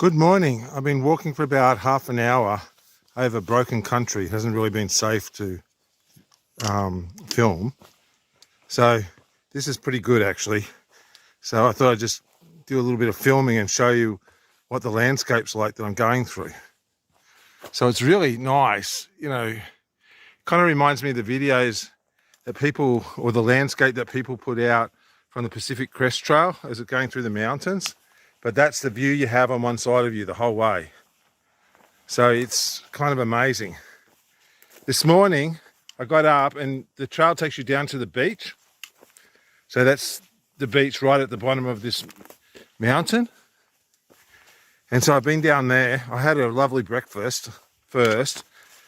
Good morning. I've been walking for about half an hour over broken country. It hasn't really been safe to film. So this is pretty good actually. So I thought I'd just do a little bit of filming and show you what the landscape's like that I'm going through. So it's really nice, kind of reminds me of the videos that people, or the landscape that people put out from the Pacific Crest Trail as it's going through the mountains. But that's the view you have on one side of you the whole way. So it's kind of amazing. This morning, I got up and the trail takes you down to the beach. So that's the beach right at the bottom of this mountain. And so I've been down there. I had a lovely breakfast first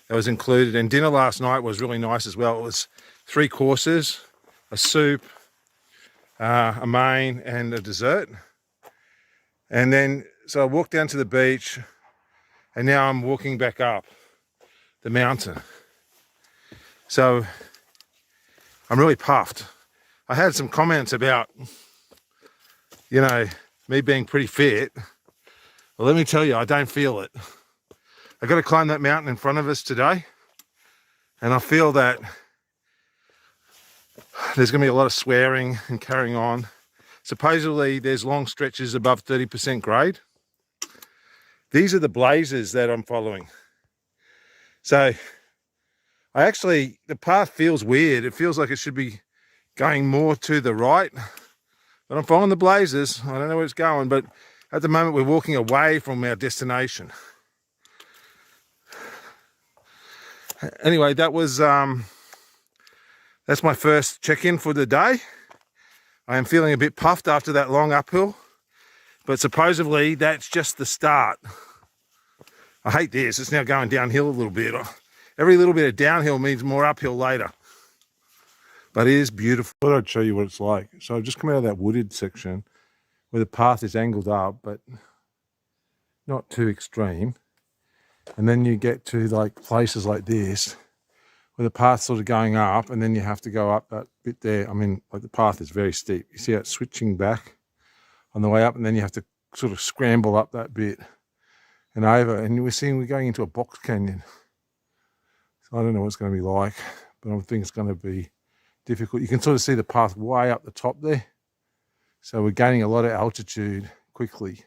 that was included. And dinner last night was really nice as well. It was 3 courses, a soup, a main and a dessert. And then, so I walked down to the beach and now I'm walking back up the mountain. So I'm really puffed. I had some comments about, me being pretty fit. Well, let me tell you, I don't feel it. I got to climb that mountain in front of us today. And I feel that there's going to be a lot of swearing and carrying on. Supposedly there's long stretches above 30% grade. These are the blazes that I'm following. So the path feels weird. It feels like it should be going more to the right, but I'm following the blazes. I don't know where it's going, but at the moment we're walking away from our destination. Anyway, that's my first check-in for the day. I am feeling a bit puffed after that long uphill, but supposedly that's just the start. I hate this, it's now going downhill a little bit. Every little bit of downhill means more uphill later. But it is beautiful. I thought I'd show you what it's like. So I've just come out of that wooded section where the path is angled up, but not too extreme. And then you get to like places like this, where the path's sort of going up, and then you have to go up that bit there. I mean, like the path is very steep. You see how it's switching back on the way up, and then you have to sort of scramble up that bit and over. And we're going into a box canyon. So I don't know what it's going to be like, but I think it's going to be difficult. You can sort of see the path way up the top there. So we're gaining a lot of altitude quickly,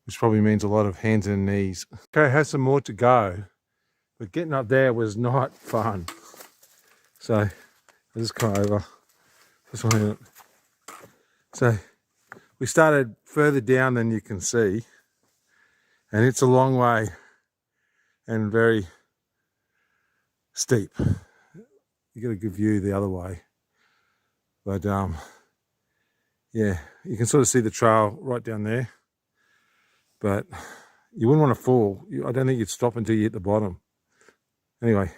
which probably means a lot of hands and knees. Okay, it has some more to go. But getting up there was not fun. So I just come over. Just 1 minute. So we started further down than you can see. And it's a long way and very steep. You get a good view the other way. But yeah, you can sort of see the trail right down there. But you wouldn't want to fall. I don't think you'd stop until you hit the bottom. Anyway,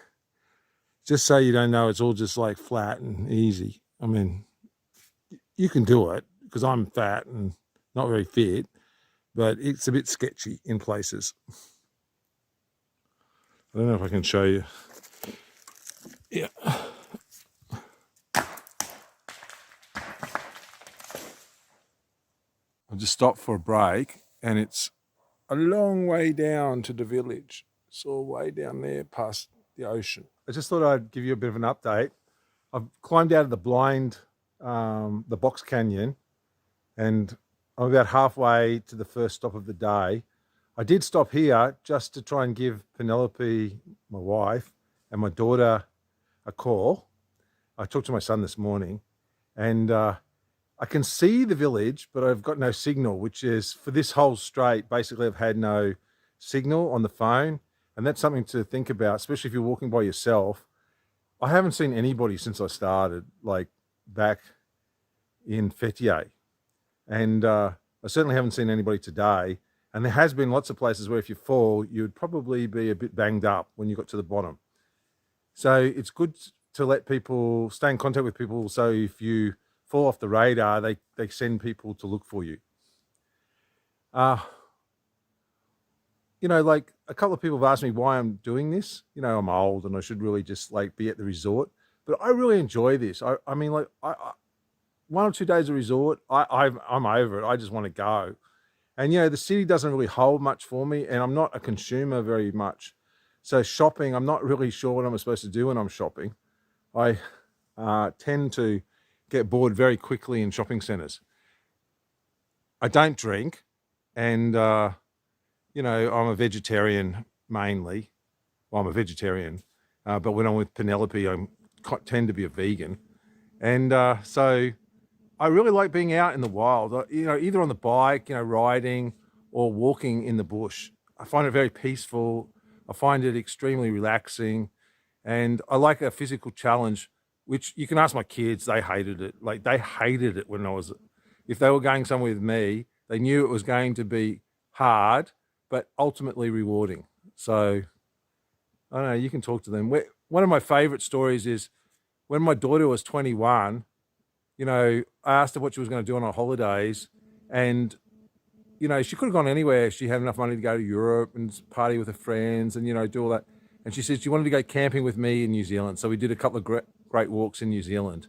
just so you don't know, it's all just like flat and easy. I mean, you can do it because I'm fat and not very fit, but it's a bit sketchy in places. I don't know if I can show you. Yeah. I just stopped for a break and it's a long way down to the village. It's all way down there past the ocean. I just thought I'd give you a bit of an update. I've climbed out of the blind, the box canyon, and I'm about halfway to the first stop of the day. I did stop here just to try and give Penelope, my wife, and my daughter a call. I talked to my son this morning, and I can see the village, but I've got no signal, which is, for this whole straight, basically I've had no signal on the phone. And that's something to think about, especially if you're walking by yourself. I haven't seen anybody since I started, like back in Fethiye. And I certainly haven't seen anybody today. And there has been lots of places where if you fall, you'd probably be a bit banged up when you got to the bottom. So it's good to let people stay in contact with people. So if you fall off the radar, they send people to look for you. Like a couple of people have asked me why I'm doing this. I'm old and I should really just like be at the resort, but I really enjoy this. I mean, like 1 or 2 days of resort, I'm over it. I just want to go. And, you know, the city doesn't really hold much for me, and I'm not a consumer very much. So shopping, I'm not really sure what I'm supposed to do when I'm shopping. I tend to get bored very quickly in shopping centres. I don't drink, and, you know, I'm a vegetarian mainly. Well, I'm a vegetarian, but when I'm with Penelope, I tend to be a vegan. And so I really like being out in the wild, you know, either on the bike, you know, riding or walking in the bush. I find it very peaceful. I find it extremely relaxing. And I like a physical challenge, which you can ask my kids, they hated it. Like they hated it when if they were going somewhere with me, they knew it was going to be hard, but ultimately rewarding. So I don't know, you can talk to them. One of my favorite stories is when my daughter was 21, you know, I asked her what she was going to do on her holidays, and, you know, she could have gone anywhere. She had enough money to go to Europe and party with her friends and, you know, do all that. And she said she wanted to go camping with me in New Zealand. So we did a couple of great walks in New Zealand.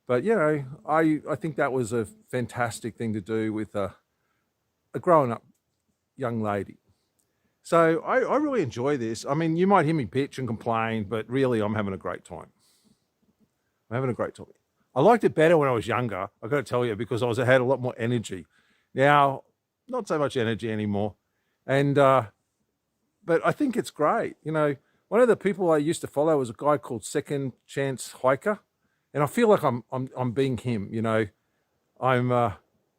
But, you know, I think that was a fantastic thing to do with a growing up young lady. So I really enjoy this. I mean, you might hear me bitch and complain, but really I'm having a great time. I'm having a great time. I liked it better when I was younger, I've got to tell you, because I had a lot more energy. Now, not so much energy anymore. And but I think it's great. You know, one of the people I used to follow was a guy called Second Chance Hiker, and I feel like I'm being him. You know, I'm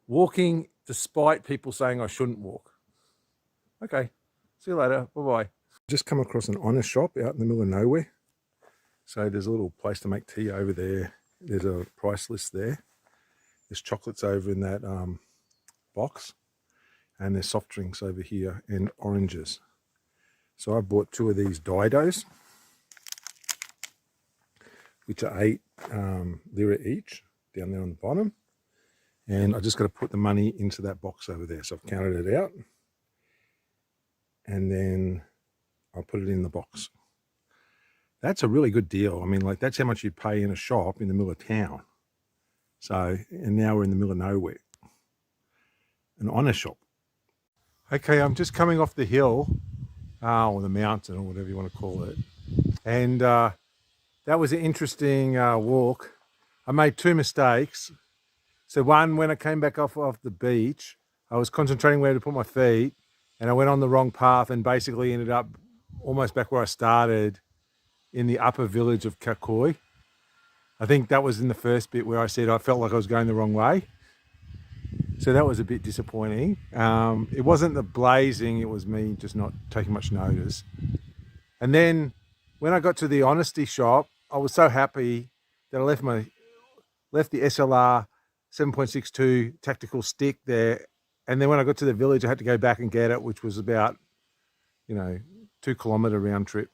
walking despite people saying I shouldn't walk. Okay, see you later. Bye-bye. Just come across an honor shop out in the middle of nowhere. So there's a little place to make tea over there. There's a price list there. There's chocolates over in that box. And there's soft drinks over here and oranges. So I bought 2 of these Didos, which are 8 lira each, down there on the bottom. And I just got to put the money into that box over there. So I've counted it out. And then I'll put it in the box. That's a really good deal. I mean, like, that's how much you pay in a shop in the middle of town. So, and now we're in the middle of nowhere. An honor shop. Okay, I'm just coming off the hill, or the mountain, or whatever you want to call it. And that was an interesting walk. I made 2 mistakes. So one, when I came back off the beach, I was concentrating where to put my feet, and I went on the wrong path and basically ended up almost back where I started, in the upper village of Kakoi. I think that was in the first bit where I said I felt like I was going the wrong way. So that was a bit disappointing. It wasn't the blazing, it was me just not taking much notice. And then when I got to the honesty shop, I was so happy that I left the SLR 7.62 tactical stick there. And then when I got to the village, I had to go back and get it, which was about, you know, 2 kilometre round trip.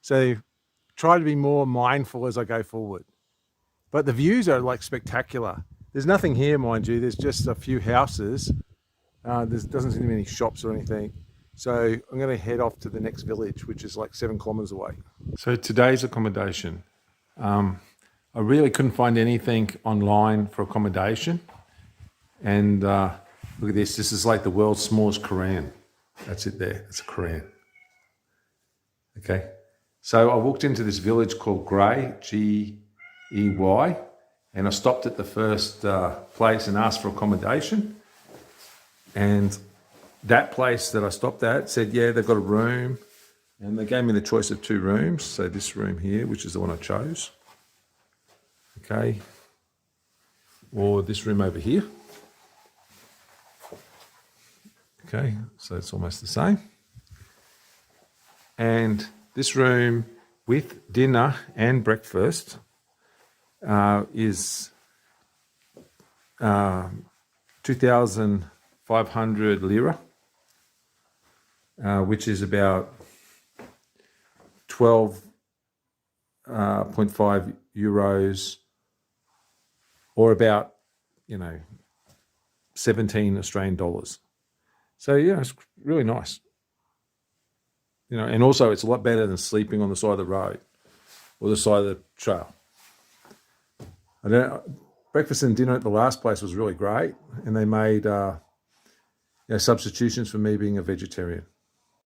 So try to be more mindful as I go forward. But the views are like spectacular. There's nothing here, mind you. There's just a few houses. There doesn't seem to be any shops or anything. So I'm going to head off to the next village, which is like 7 kilometres away. So today's accommodation. I really couldn't find anything online for accommodation. And look at this. This is like the world's smallest Quran. That's it there. It's a Quran. Okay. So I walked into this village called Grey, G-E-Y, and I stopped at the first place and asked for accommodation. And that place that I stopped at said, yeah, they've got a room. And they gave me the choice of 2 rooms. So this room here, which is the one I chose. Okay. Or this room over here. Okay, so it's almost the same. And this room with dinner and breakfast is 2,500 lira, which is about 12.5 euros, or about, 17 Australian dollars. So yeah, it's really nice. And also it's a lot better than sleeping on the side of the road or the side of the trail. Breakfast and dinner at the last place was really great, and they made substitutions for me being a vegetarian.